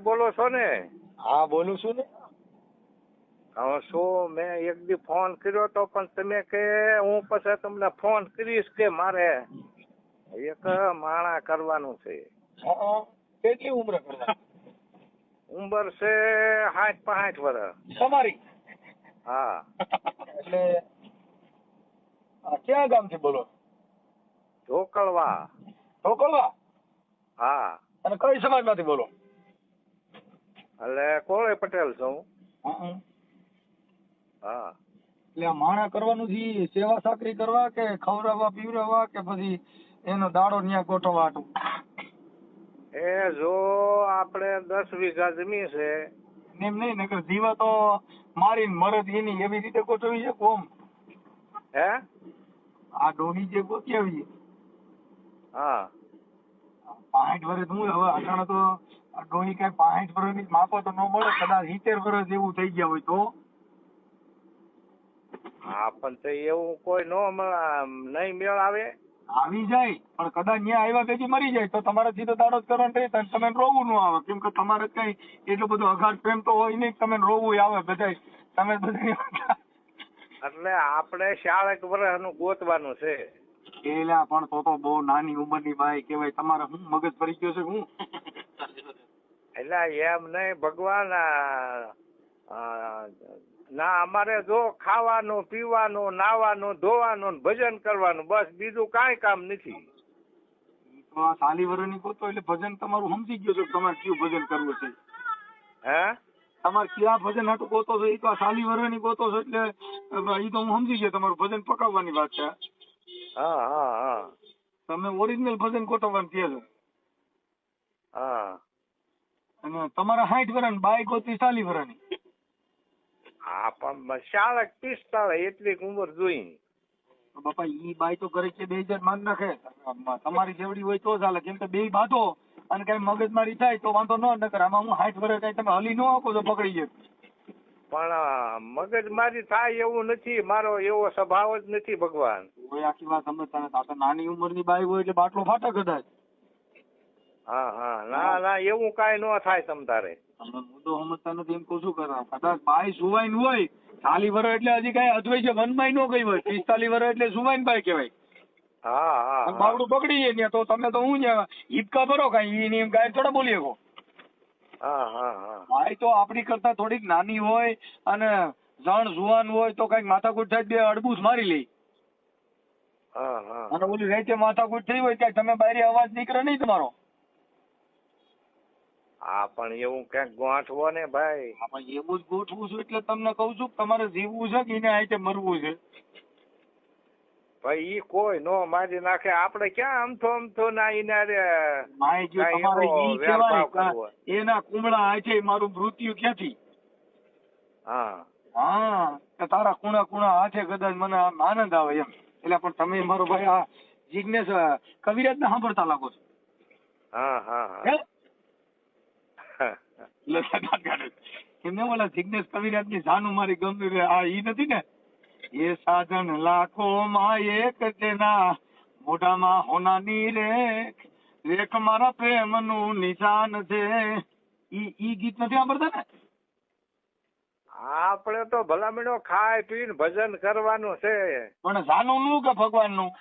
બોલો છો ને? હા બોલું છું ને. હવે શું મેં એક દી ફોન કર્યો તો પણ તમે કે હું પછી તમને ફોન કરીશ કે મારે એક માણા કરવાનું છે. હા કેટલી ઉંમર કરતા? ઉંમર છે 60-65 વર્ષ. તમારી? હા. એટલે ક્યાં ગામથી બોલો? ઢોકળવા. ઢોકળવા? હા. અને કઈ સમાજમાંથી બોલો? એટલે કોળે પટેલ છું. હા. હા. એટલે આ માણા કરવાનું છે, સેવા સાકરી કરવા કે ખવડાવવા પીવડાવવા કે પછી એનો દાડો ન્યા ગોઠવવા હતું? એ જો આપણે 10 વીઘા જમીન છે. એમ નહીં નકર જીવા તો મારીને મરદ એની એવી રીતે ગોઠવી છે કોમ. હે? આ ડોહી જે ગોઠવી હા. 65 વર્ષ હું હવે અટાણે તો આ ડોહી કઈ 65 વર્ષની માપો તો ન મળે, કદાચ 70 વર્ષ જેવું થઈ ગયા હોય તો. હા પણ તો એવું કોઈ નહીં મેળ આવે. આવી જાય પણ કદાચ ત્યાં આવ્યા પછી મરી જાય તો તમારાથી તો દાડો જ કરવાનો રહે, તમે રોવું ન આવે, કેમ કે તમારે કઈ એટલો બધો અઘાટ પ્રેમ તો હોય નહીં, તમે રોવું આવે બધાય તમે બધા. એટલે આપણે 40 વર્ષનું ગોતવાનું છે. એલા પણ તો બહુ નાની ઉંમરની બાઈ કહેવાય, તમારે હું મગજ ફરી ગયો છે હું? એટલે એમ નહીં ભગવાન ના અમારે જો ખાવાનું પીવાનું નાવાનું ધોવાનું ભજન કરવાનું બસ, બીજું કાંઈ કામ નથી. તો આ સાલી વર્ષની ગોતો એટલે ભજન તમારું સમજી ગયો છો તમારે કયું ભજન કરવું છે. હે? તમારે ક્યાં ભજન હાટું ગોતો છો એ તો સાલી વર્ષની ગોતો છો એટલે એ તો હું સમજી ગયો, તમારું ભજન પકાવવાની વાત છે. હા હા હા. તમે ઓરિજિનલ ભજન ગોઠવવાનું કહે છો. હા. અને તમારા 60 વર્ષની બાઈ ગોતી 40 વર્ષની. હા પણ 40-45 એટલી ઉંમર જોઈ. બાપા ઈ બાઈ તો ઘરે કે 2000 માંગ નાખે, તમારી જેવડી હોય તો ચાલે, કેમ કે બે બાંધો અને કઈ મગજમારી થાય તો વાંધો ન નકર આમાં હું 60 વર્ષ કઈ તમે હલી ન આપો તો પકડી જાય. પણ મગજમારી થાય એવું નથી, મારો એવો સ્વભાવ જ નથી ભગવાન. કોઈ આખી વાત સમજતા નથી. આ તો નાની ઉંમરની બાઈ હોય એટલે બાટલો ફાટે કદાચ. હા હા. ના ના એવું કાંઈ ન થાય તમ તારે. તમે મુદ્દો સમજતા નથી એમ કહું છું કરવા. કદાચ બાઈ સુવાઈન હોય 40 વર્ષ એટલે હજી કઈ અદ્વૈત છે વનમાં ન ગઈ હોય, 45 વર્ષ એટલે સુવાઈન બાઈ કહેવાય. હા હા. બાવડું પકડી જાય ને તો તમે તો હું હિપકા ભરો કઈ એની એમ ગાય થોડા બોલી શકો. હા હા હા. બાઈ તો આપણી કરતા થોડીક નાની હોય અને જણ જુવાન હોય તો કઈક માથાકૂટ થાય બે અડબૂસ મારી લે. હા હા. અને ઓલી રાતે માથાકૂટ થઈ હોય ત્યાં તમે બહાર અવાજ નીકળે નહીં તમારો. હા પણ એવું ક્યાંક ગોઠવો ને ભાઈ. આમાં એવું જ ગોઠવું છું એટલે તમને કઉ છું કે તમારે જીવવું છે કે એને આઈતે મરવું છે. ભાઈ ઈ કોઈ નો મારી નાખે, આપણે ક્યાં અમથો ના ઈને માય જો તમારે ઈ કહેવાય એના કુમળા હાથે મારું મૃત્યુ ક્યાંથી. હા હા તારા કુણા હાથે કદાચ મને આમ આનંદ આવે એમ. એટલે પણ તમે મારો ભાઈ આ જિજ્ઞેશ કવિરાજ ને સાંભળતા લાગો છો. હા હા હા. એમને ઓલા જિજ્ઞેશ કવિરાજ ની જાનું મારી ગમે આ ઈ નથી ને, એ સાધન લાખો માં એક તેના મોઢામાં હોનાની રેખ મારા પ્રેમ નું નિશાન છે. ઈ ગીત નથી સાંભળતા ને? આપણે તો ભલામણો ખાઈ પીને ભજન કરવાનું છે. પણ જાનું નું કે ભગવાન નું?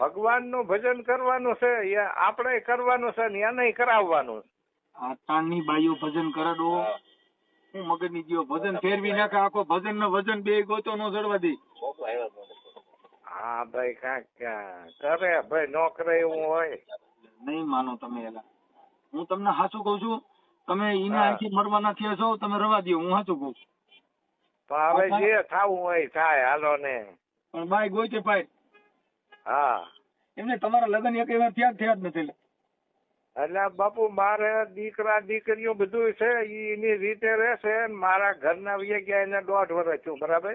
ભગવાન નું ભજન કરવાનું છે, આપણે કરવાનું છે ને એને કરાવવાનું. આતાની બાઈઓ ભજન કરે દો હું મગજની જીવો ભજન ફેરવી નાખે આખો ભજન નો વજન બે ગોતો નો ચડવા દે. હા ભાઈ કાંઈક કરે ભાઈ, નો કરે એવું હોય નહીં માનો તમે. એલા હું તમને સાચું કઉ છું, તમે એને અહીંથી મરવાના થયા છો તમે રવા દો, હું સાચું કઉ છું. પણ હવે જે થાવું હોય થાય, હાલો ને. પણ બાઈ ગોઈતે પાય. હા એમને તમારા લગ્ન એક વાર થયા જ નથી. એટલે બાપુ મારે દીકરા દીકરીઓ બધું છે, એની રીતે રહેશે. મારા ઘરના વહી ગયા એને 1.5 વર્ષ થયું, બરાબર.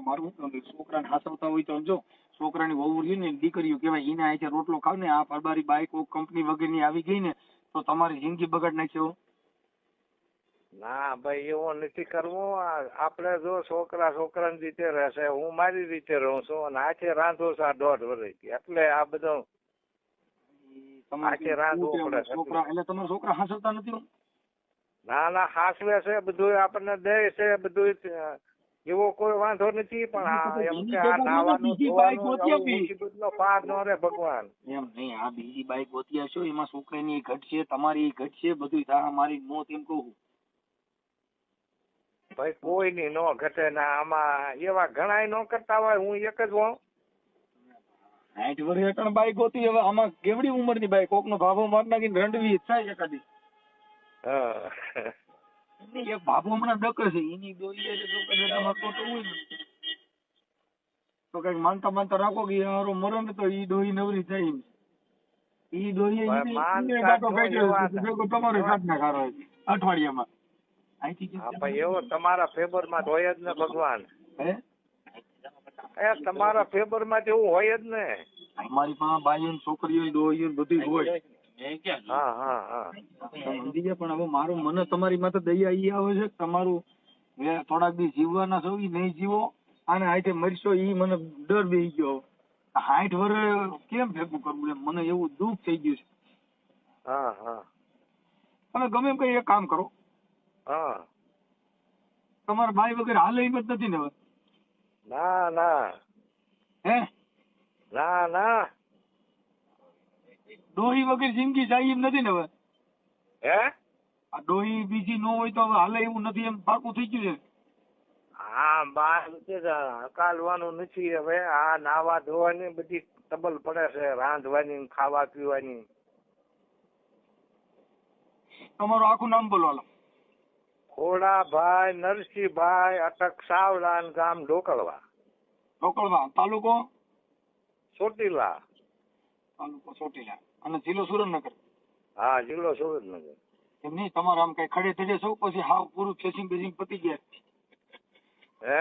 મારું છોકરાને હાસવતા હોય તો સમજો, છોકરાની વહુ રહી ને દીકરીઓ કેવાય એને આ રોટલો ખાવ ને આ પરબારી બાઈક કંપની વગેરેની આવી ગઈ ને તો તમારી જિંદગી બગાડ નાખ્યો. ના ભાઈ એવું નથી કરવું. આપણે જો છોકરાની રીતે રહેશે, હું મારી રીતે રહું છું અને આખે રાંધું છું 1.5 વર્ષથી, એટલે આ બધું આખે રાંધવું પડે. છોકરા એટલે તમારા છોકરા હાસવતા નથી? ના ના હાસવે છે બધું, આપણને દે છે બધું, એવો કોઈ વાંધો નથી. પણ આ એમ કે આ નાવાનું ધોવાનું આવું મુસીબતનો પાર ન રે ભગવાન. એમ નહીં, આ બીજી બાઈક ગોતી હશો, એમાં છોકરીની ઘટશે, તમારી ઘટશે, બધું તારા મારી મોત, એમ કહું. ભાઈ કોઈની નો ઘટે ના, આમાં એવા ઘણા નો કરતા હોય, હું એક જ હોઉં. 60 વર્ષ હેઠળ બાઈક ગોતી, હવે આમાં કેવડી ઉંમરની બાઈક, કોકનો ભાભો મારી નાખીને રંડવી થાય એકાદી. હા એક ભાભો હમણાં ડકે છે, એની દોઈ જાય તો કદાચ તમારે ખોટું હોય ને તો કઈક માનતા માનતા રાખો કે હારો મરો ને તો ઈ દોઈ નવરી થાય. ઈ દોઈ તમારે સાધના ખારો અઠવાડિયામાં ભાઈ એવો તમારા ફેવર માં હોય જ ને ભગવાન. એ તમારા ફેવર માં જેવું હોય જ ને. અમારી પાસે બાઈઓ છોકરીઓ દોઈઓ બધું હોય. હા હા હા સમજી ગયા. પણ હવે મારું મને તમારી માથે દયા ઈ આવે છે, તમારું થોડાક દી જીવવાના છો ઈ નહીં જીવો, અને હાથે મરશો ઈ મને ડર બેસી ગયો. 60 વર્ષ કેમ ભેગું કરવું એમ મને એવું દુઃખ થઈ ગયું છે. હા હા તમે ગમે એમ કઈ એક કામ કરો, હા તમારા ભાઈ વગેરે હાલે એમ જ નથી ને હવે? ના ના હે ના ના ડોહી વગેરે જિંદગી જાય એમ નથી ને હવે? હે આ ડોહી બીજી ન હોય તો હવે હાલે એવું નથી એમ પાકું થઈ ગયું છે? હા બાર હકાલવાનું નથી હવે. આ નાવા ધોવાની બધી તબલ પડે છે, રાંધવાની ખાવા પીવાની. તમારું આખું નામ બોલો હાલો. ખોડાભાઈ નરસિંહભાઈ અટક સાવલાન, ગામ ઢોકળવા. ઢોકળવા, તાલુકો ચોટીલા. તાલુકો ચોટીલા અને જિલ્લો સુરેન્દ્રનગર. હા જિલ્લો સુરેન્દ્રનગર. એમ નહીં, તમારે આમ કઈ ખડે થડે છો પછી હાવ પૂરું ખેસિંગ બેસિંગ પતી ગયા? હે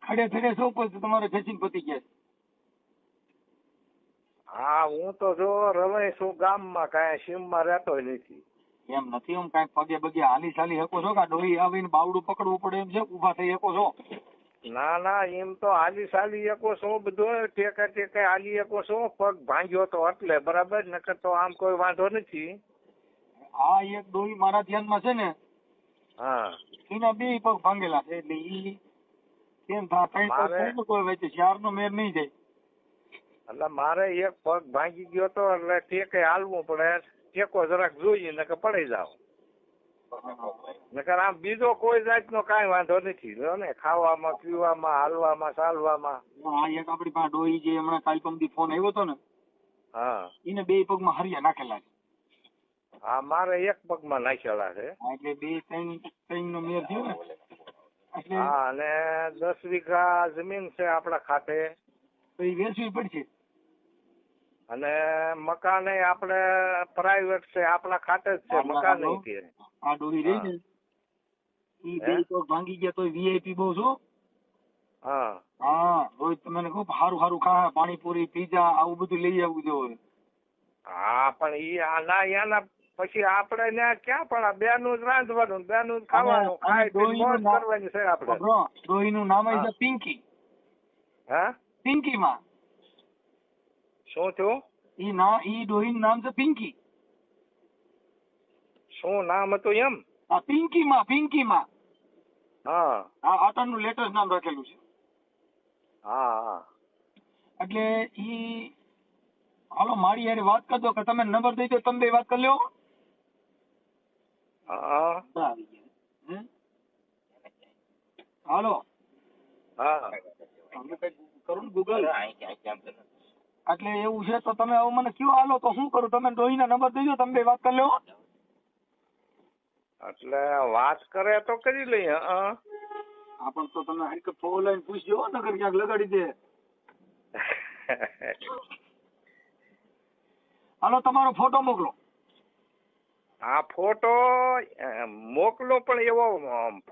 ખડે થડે છો પછી તમારે ખેસિંગ પતી ગયા? હા હું તો જો રવાઈ છું ગામમાં, કાંઈ સીમમાં રહેતો નથી. એમ નથી, એમ કઈક પગે બગે હાલી ચાલી શકો છો કે ડોહી આવીને બાવડું પકડવું પડે એમ છે, ઉભા થઈ શકો છો? ના ના એમ તો હાલી ચાલી શકો છો, બધું ટેકા ટેકા હાલી શકો છો. પગ ભાંગ્યો તો એટલે બરાબર, નકર તો આમ કોઈ વાંધો નથી. આ એક ડોહી મારા ધ્યાનમાં છે ને, હા એના 2 પગ ભાંગેલા છે, એટલે ઈ કેમ થાય કોઈ વચ્ચે 4 નો મેર નહીં જાય. એટલે મારે એક પગ ભાંગી ગયો તો એટલે ટેકે હાલવું પડે, ટેકો જરાક જોઈએ નકર પડી જાવ. નકર આમ બીજો કોઈ જાતનો કાંઈ વાંધો નથી જો ને, ખાવામાં પીવામાં હાલવામાં ચાલવામાં. આ એક આપડી પાસે ડોહી જે હમણાં કાલ પમદી ફોન આવ્યો હતો ને, હા એને 2 પગમાં હરિયા નાખેલા છે. હા મારે એક પગમાં નાખેલા છે. એટલે 2-3 નો મેર થયો ને. એટલે હા અને 10 વીઘા જમીન છે આપડા ખાતે, તો એ વેચવી પડશે. અને મકાન આપણે પ્રાઇવેટ છે, આપણા ખાતે જ છે મકાન. આ ડોહી રહી ને ઈ 2 પગ ભાંગી ગયા તો વીઆઈપી બહુ છો. હા હા રોજ તમને ખૂબ સારું સારું ખા, પાણીપુરી પીઝા આવું બધું લઈ આવવું જોઈએ. હા પણ ઈ આના એના પછી આપણે ત્યાં ક્યાં પણ આ બેનું જ રાંધવાનું, બેનું જ ખાવાનું, ખાઈ પીને મોજ કરવાની છે આપણે. ડોહી નું નામ છે પિંકી. હા પિંકી માં શું થયું? ઈ ડોહી નું નામ છે પિંકી. શું નામ હતું એમ? આ પિંકી માં, પિંકી માં. હા હા આટાનું લેટેસ્ટ નામ રાખેલું છે. હા હા એટલે ઈ હાલો મારી યાર વાત કરજો કે તમે નંબર દઈ દો, તમે 2 વાત કરી લ્યો. હા હાલો હા કરું ગૂગલ. એટલે એવું છે તો તમે હવે મને કયો હાલો તો શું કરું? તમે ડોહી ના નંબર દઈ દો, તમે 2 વાત કરી લ્યો. એટલે વાત કરે તો કરી લઈએ. હા પણ તો તમે હરકત ફોન લઈને પૂછજો નગર ક્યાંક લગાડી દે. હાલો તમારો ફોટો મોકલો. આ ફોટો મોકલો પણ એવો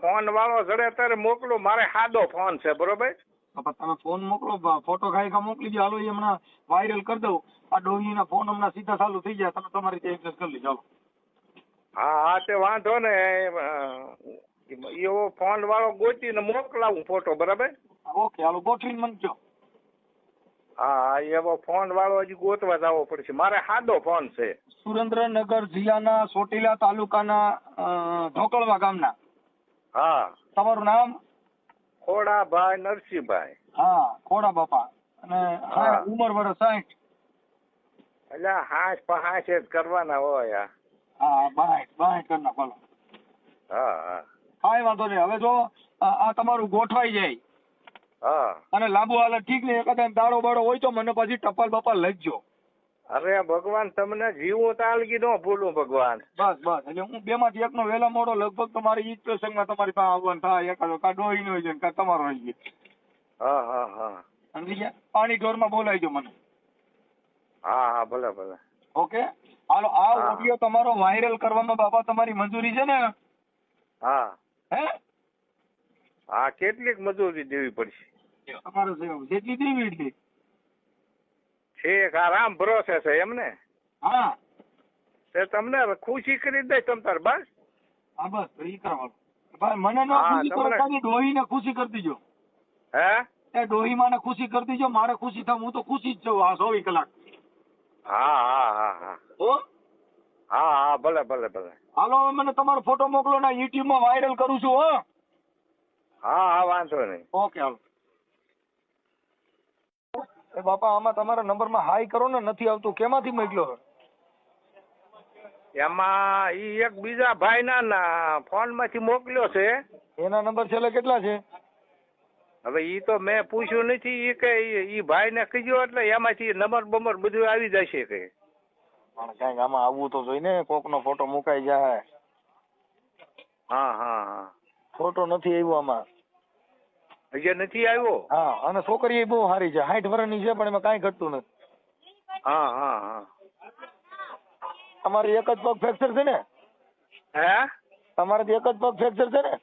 ફોન વાળો જડે ત્યારે મોકલો. મારે સાદો ફોન છે બરોબર. તમે ફોન મોકલો, ફોટો ખાઈ મોકલી દો. હાલો એ હમણાં વાયરલ કરી દઉં. આ ડોહી ના ફોન હમણાં સીધા ચાલુ થઈ જાય, તમે તમારી રીતે એક્સેસ કરી લેજો. હા હા તે વાંધો ને, એવો ફોન વાળો ગોતીને મોકલાવું ફોટો બરાબર. ઓકે હાલો ગોઠવીને મને કહો. હા એવો ફોન વાળો હજી ગોતવા જવો પડશે. મારે સાદો ફોન છે. સુરેન્દ્રનગર જિલ્લાના ચોટીલા તાલુકાના ઢોકળવા ગામના. હા. તમારું નામ? ખોડાભાઈ નરસિંહભાઈ. હા, ખોડા બાપા. અને હા. ઉંમર વર્ષ 60. એટલે 65 જ કરવાના હોય. હા, 62 કરના બોલો. હા હા કાંઈ વાંધો નહીં. હવે જો આ તમારું ગોઠવાઈ જાય હા. અને લાંબુ હાલે ઠીક ને એકાદ દાડો બાડો હોય તો મને પછી ટપાલ બપાલ લખજો. અરે ભગવાન તમને જીવો તાલગી ન ભૂલું ભગવાન. બસ બસ, એટલે હું બે માંથી એકનો વહેલા મોડો લગભગ તમારી ઈ જ પ્રસંગમાં તમારી પાસે આવવાનું થાય. એકાદો કા ડોહી નો હોય કા તમારો હોય છે. હા હા હા સમજી ગયા? પાણી ઢોરમાં બોલાવજો મને. હા હા ભલે ભલે. ઓકે, હાલો. આ હા. ઓડિયો તમારો વાયરલ કરવામાં બાપા તમારી મંજૂરી છે ને? હા હે? હા કેટલીક મજૂરી દેવી પડશે. તમારે જેટલી દેવી એટલી. છેક આરામ ભરોસે છે એમને. હા તે તમને ખુશી કરી દે તમ તાર બસ. હા બસ તો ઈ કરવાનું. ભાઈ મને નો હા, ખુશી કરો, તમને- ખાલી ડોહીને ખુશી કરી દીજો. હે એ ડોહી માને ખુશી કરી દીજો. મારે ખુશી થાય, હું તો ખુશી જ છું આ 24 કલાક. હા હા હા હા હો? હા હા ભલે ભલે ભલે. હાલો, હવે મને તમારો ફોટો મોકલો ને YouTube માં વાયરલ કરું છું. હો? હા હા વાંધો નહીં. ઓકે, હાલો. એ બાપા, આમાં તમારા નંબરમાં હાઈ કરો ને, નથી આવતું. કેમાંથી મોકલ્યો? એમાં ઈ એક બીજા ભાઈ ના ફોન માંથી મોકલ્યો છે. એના નંબર છેલ્લે કેટલા છે? હવે ઈ તો મેં પૂછ્યું નથી. ઈ કે ઈ ભાઈ ને કીધું એટલે એમાંથી નંબર બમર બધું આવી જશે કે. પણ કઈક આમાં આવવું તો જોઈ ને, કોક નો ફોટો મુકાઈ જાય. હા હા હા ફોટો નથી આવ્યો આમાં. હજી નથી આવ્યો. હા, અને છોકરી બહુ સારી છે, 60 વર્ષની છે, પણ એમાં કાંઈ ઘટતું નથી. હા હા હા તમારે એક જ પગ ફ્રેક્ચર છે ને? હે તમારે એક જ પગ ફ્રેક્ચર છે ને?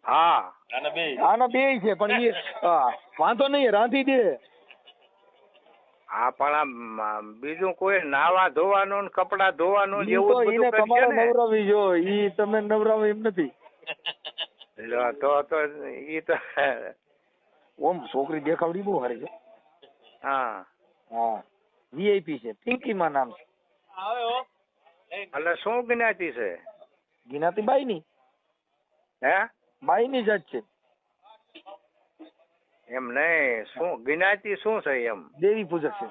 હા આના બે છે, પણ એ વાંધો નહીં, રાંધી દે. હા પણ આમ બીજું કોઈ નાવા ધોવાનું ને કપડા ધોવાનું ને ઈ એવું તો જ એને બધું તમારે કરશે ને. નવરાવી જો, ઈ તમે નવરાવો એમ નથી. લો, તો ઈ તો ઓમ છોકરી દેખાવડી બહુ સારી છે. હા હા, વીઆઈપી છે, પિંકી માં નામ છે. એટલે શું જ્ઞાતિ છે? ગિનાતી બાઈ ની. હે બાઈ ની જાત છે. એમ નહીં, શું જ્ઞાતિ શું છે એમ? દેવી પૂજક છે.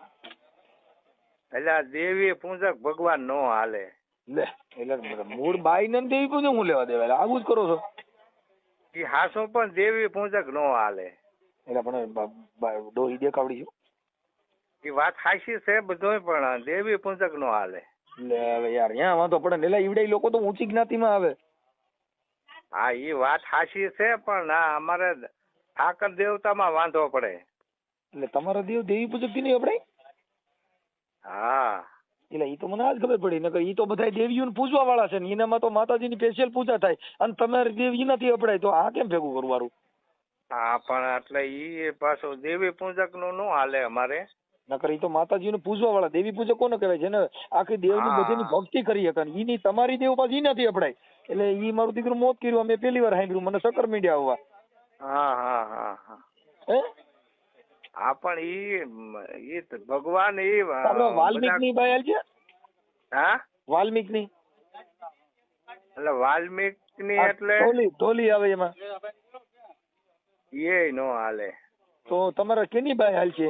એટલે આ દેવી પૂજક ભગવાન નો હાલે. લે, એટલે મૂળ બાઈ ને દેવી પૂજક હું લેવા દેવા? એટલે આવું જ કરો છો. ઈ હાસુ પણ દેવી પૂજક નો હાલે. એટલે પણ ડોહી દેખાવડી છે. ઈ વાત હાચી છે બધોય, પણ દેવી પૂજક નો હાલે. એટલે હવે યાર ત્યાં વાંધો પડે ને. એટલે ઈવડે લોકો તો ઊંચી જ્ઞાતિમાં આવે. હા ઈ વાત હાચી છે, પણ ના અમારે ઠાકર દેવતામાં વાંધો પડે. એટલે તમારા દેવી પૂજક થી નહીં અપડાય? હા એટલે ઈ તો મને આજ ખબર પડી. નકર ઈ તો બધા દેવીઓને પૂજવા વાળા છે ને, એનામાં તો માતાજીની સ્પેશિયલ પૂજા થાય, અને તમારી દેવી નથી અપડાય, તો આ કેમ ભેગું કરવાનું? હા પણ એટલે ઈ પાછું દેવી પૂજક નું નો હાલે અમારે. નકર ઈ તો માતાજીને પૂજવા વાળા. દેવી પૂજક કોને કહેવાય? જેને આખી દેવની હા. બધીની ભક્તિ કરી શકે. ઈની તમારી દેવ પાછી ઈ નથી અપડાય. એટલે ઈ મારું દીકરું મોત કર્યું, અમે પહેલી વાર સાંભળ્યું, મને સકર મીડિયા આવવા. હા હા હા હા હે? હા પણ ઈ તો ભગવાન ઈ આપણે વાલ્મીક ની બાઈ આલ છે. હા વાલ્મીક ની એટલે વાલ્મીક ની એટલે ઢોલી આવે એમાં. એ નો હાલે. તો તમારે કેની બાઈ હાલ છે?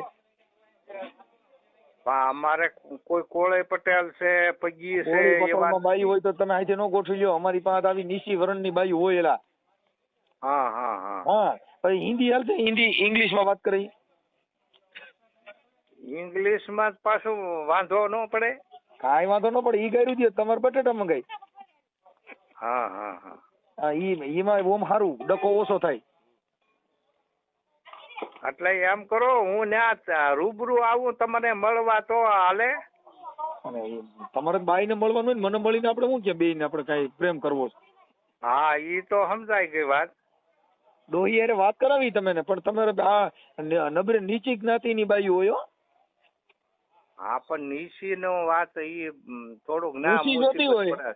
પણ અમારે કોઈ કોળે પટેલ છે, પગી છે, કોળી એ પટોળમાં વાત. બાઈ હોય તો તમે અહીંથી નો ગોઠવી લ્યો. અમારી પાસે આવી નીચી વરણની બાઈ હોય. એલા હા હા હા હા, પછી હિન્દી હાલશે? હિન્દી ઇંગ્લિશ માં વાત કરી. ઇંગ્લિશ માં પાછું વાંધો ન પડે. કાંઈ વાંધો ન પડે. ઈ ગાયરું દે, તમારે બટેટા મંગાઈ. હા હા હા હા, ઈમાં ઓમ સારું, ડકો ઓછો થાય. એટલે એમ કરો, હું ત્યાં રૂબરૂ આવું તમને મળવા તો હાલે. અને તમારે બાઈ ને મળવાનું હોય ને, મને મળીને આપણે શું કે બેય ને આપણે કઈ પ્રેમ કરવો છે. હા ઈ તો સમજાય ગઈ વાત. ડોહી યારે વાત કરાવી તમે ને, પણ તમારે આ નબળે નીચી જ્ઞાતિની બાઈ હોય. હો, હા પણ નીચી નો વાત ઈ થોડુંક ના નીચી જોતી મુસીબત હોય પડે.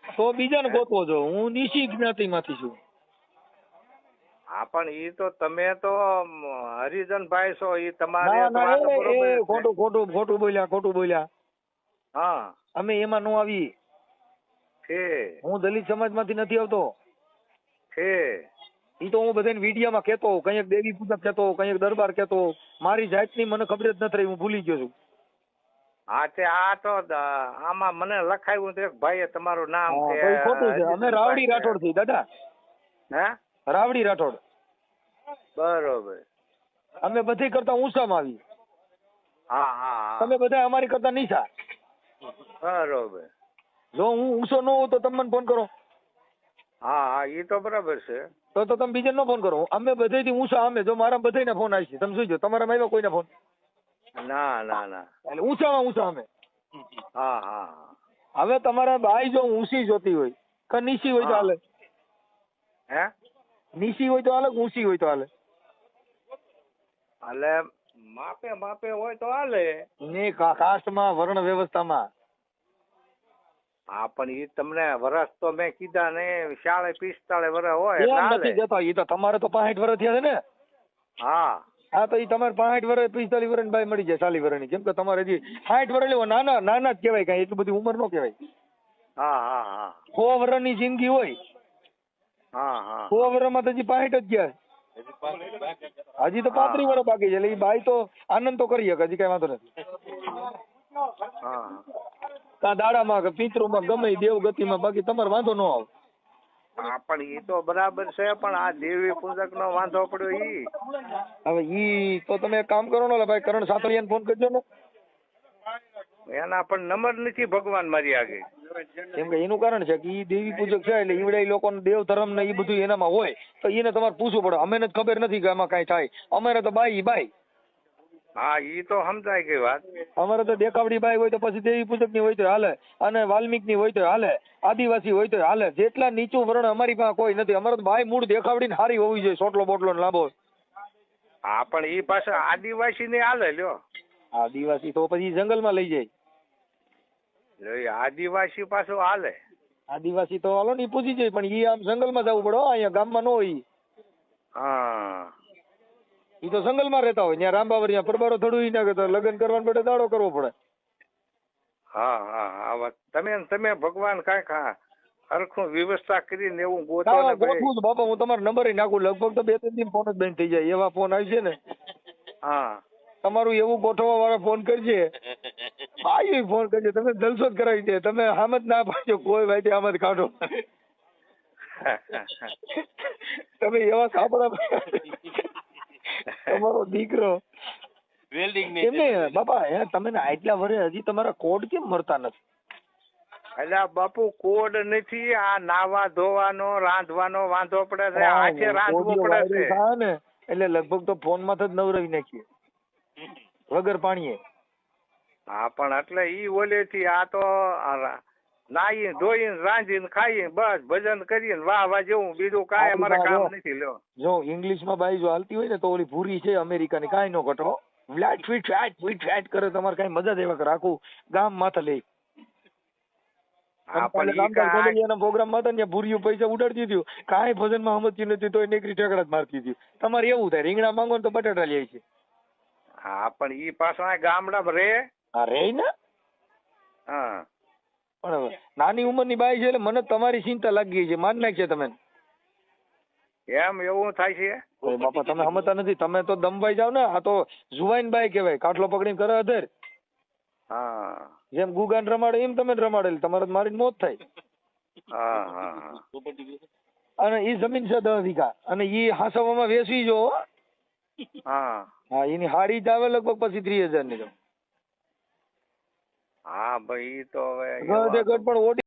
તો બીજાને ગોતવો છો. હું નીચી જ્ઞાતિ માંથી છું. હા પણ ઈ તો તમે તો હરિજનભાઈ છો, ઈ તમારે ના તો ના વાત બરોબર એ છે. ખોટું બોલ્યા. હા અમે એમાં નો આવી. છે હું દલિત સમાજમાંથી નથી આવતો. છે ઈ તો હું બધાને વિડીયોમાં કહેતો હોઉં, કંઈક દેવી પૂજક કહેતો હોઉં, કંઈક દરબાર કહેતો હોઉં. મારી જાતની મને ખબર જ નથી રહી, હું ભૂલી ગયો છું. હા તે આ તો આમાં મને લખાયું તો એક ભાઈએ તમારું નામ હા, કે તો ઈ ખોટું છે. અમે રાવડી હરિજનભાઈ રાઠોડ છીએ દાદા, હે રાવડી રાઠોડ. બરોબર. અમે બધી કરતા ઊંચામાં આવી. હા હા તમે બધા અમારી કરતા નીચા. હા બરોબર. જો હું ઊંચો ન હોઉં તો તમે મને ફોન કરો, હા હા ઈ તો બરાબર છે. તો તમે બીજાને નો ફોન કરો. અમે બધેથી ઊંચા. અમે જો મારા બધાયના ફોન આવી છે, તમે શું જો તમારામાં આવ્યા કોઈના ફોન? ના ના ના. એટલે ઊંચામાં ઊંચા અમે. હા હા હા. હવે તમારા બાઈ જો ઊંચી જોતી હોય કે નીચી હોય તો હા. હાલે? હે નીચી હોય તો હાલે કે ઊંચી હોય તો હાલે? એટલે માપે માપે હોય તો હાલે. ને કાસ્ટમાં વર્ણ વ્યવસ્થામાં હા પણ ઈ તમને વરસ તો મેં કીધા ને 40-45 વર્ષ હોય એમ એટલે નથી હાલે. જતો. એ તો તમારે તો 65 વર્ષ થયા છે ને. હા હા તો એ તમારે 65 વર્ષ 45 વર્ષની બાઈ મળી જાય 40 વર્ષની. કેમ કે તમારે હજી 60 વર્ષ લેવો નાના જ કહેવાય, કઈ એટલી બધી ઉંમર નો કહેવાય. હા હા હા 100 વર્ષની જિંદગી હોય, હા હા 100 વર્ષમાં તો હજી 65 જ ગયા. હજી તો 35 વર્ષ બાકી છે. એટલે એ બાઈ તો આનંદ તો કરી શકે, હજી કઈ વાંધો નથી. હા કા દાડામાં કે પિતૃમાં ગમે ઈ દેવગતિમાં, બાકી તમારે વાંધો ન આવે. હા પણ ઈ તો બરાબર છે, પણ આ દેવી પૂજક નો વાંધો પડ્યો ઈ. હવે ઈ તો તમે એક કામ કરો ને ભાઈ, કરણ સાતળિયાને ફોન કરજો ને. એના પણ નંબર નથી ભગવાન મારી આગળ. કેમ કે એનું કારણ છે કે ઈ દેવી પૂજક છે, એટલે ઈવડે લોકોને દેવ ધર્મ ને ઈ બધું એનામાં હોય, તો એને તમારે પૂછવું પડે. અમને જ ખબર નથી કે આમાં કઈ થાય. અમારે તો બાઈ બાઈ. હા ઈ તો સમજાય ગઈ વાત. અમારે તો દેખાવડી બાઈ હોય તો પછી દેવી પૂજક ની હોય તો હાલે, અને વાલ્મિક ની હોય તો હાલે, આદિવાસી હોય તો હાલે. જેટલા નીચું વર્ણ અમારી પાસે કોઈ નથી. અમારે તો બાઈ મૂળ દેખાવડી ને હારી હોવી જોઈએ, સોટલો બોટલો ને લાંબો. હા પણ ઈ પાસે આદિવાસી ને હાલે લ્યો. આદિવાસી તો પછી જંગલમાં લઈ જાય. લ્યો ઈ આદિવાસી પાછું હાલે. આદિવાસી તો હાલો ને ઈ પૂછી જાય, પણ ઈ આમ જંગલમાં જવું પડે હો, અહીંયા ગામમાં ન હોય. હા ઈ તો જંગલમાં રહેતા હોય. ત્યાં રામબાવર ત્યાં પરબારો થડું ઈ નાખે તો લગ્ન કરવા માટે દાડો કરવો પડે. હા હા હા વાત તમે ભગવાન કાંઈક હરખું વ્યવસ્થા કરીને એવું ગોતો હા ને ભાઈ. ગોઠવું છું બાપા, હું તમારો નંબર નાખું. લગભગ તો 2-3 દિન ફોન જ બંધ થઈ જાય, એવા ફોન આવી છે ને. હા તમારું એવું ગોઠવવા વાળા ફોન કરજે, ભાઈ ફોન કરજે. તમે જલસો જ કરાવી દે. તમે આમ જ ના પાડજો, કોઈ ભાઈ આમ જ કાઢો. તમે એવા સાંભળા તમારો દીકરો એમને બાપા હે તમે આટલા વર્ષે હજી તમારા કોડ કેમ મળતા નથી? એટલે આ બાપુ કોડ નથી, આ નાવા ધોવાનો રાંધવાનો વાંધો પડે છે. હાથે રાંધવું પડે છે. થાય ને એટલે લગભગ તો ફોન માં જ નવરાવી નાખીએ વગર પાણીએ. હા પણ એટલે ઈ ઓલેથી આ તો નાઈ ધોઈને રાંધીને ખાઈએ બસ ભજન કરીને વાહ વાહ જેવું, બીજું કાંઈ અમારે કામ નથી. લ્યો જો ઇંગ્લિશ માં બાઈ જો હાલતી હોય ને તો ઓલી ભૂરી છે અમેરિકાની, કાંઈ નો ઘટો. ફ્લેટ ફીટ કરે. તમારે કઈ મજા જ એવા રાખું ગામ માથે લઈ. હા પણ ઈ કાંઈ પ્રોગ્રામ માં હતા ને ભૂરીઓ પૈસા ઉડાડતી હતી, કાંઈ ભજન માં સમજતી નથી, તો નેકરી ઠેકડા જ મારતી હતી. તમારે એવું થાય, રીંગણા માંગો ને તો બટાટા લે છે. હા પણ ઈ પાછો આ ગામડામાં રે. હા રે ને. હા પણ નાની ઉંમરની બાઈ છે એટલે મને તમારી ચિંતા લાગી ગઈ છે. માન નાખશે તમે. એમ એવું થાય છે? બાપા તમે સમજતા નથી. તમે તો દમભાઈ જાવ ને, આ તો જુવાઈન બાઈ કહેવાય. કાટલો પકડીને કરે અધર. હા જેમ ગુગાન રમાડે એમ તમે રમાડેલ, તમારે મારીને મોત થાય. હા હા અને ઈ જમીન છે 10 વીઘા, અને ઈ હાસવામાં વેચવી જો. હા હા એની હાડી જ આવે લગભગ પછી 30,000 ની. તો હા ભાઈ ઈ તો હવે ગઢ પણ ઓડી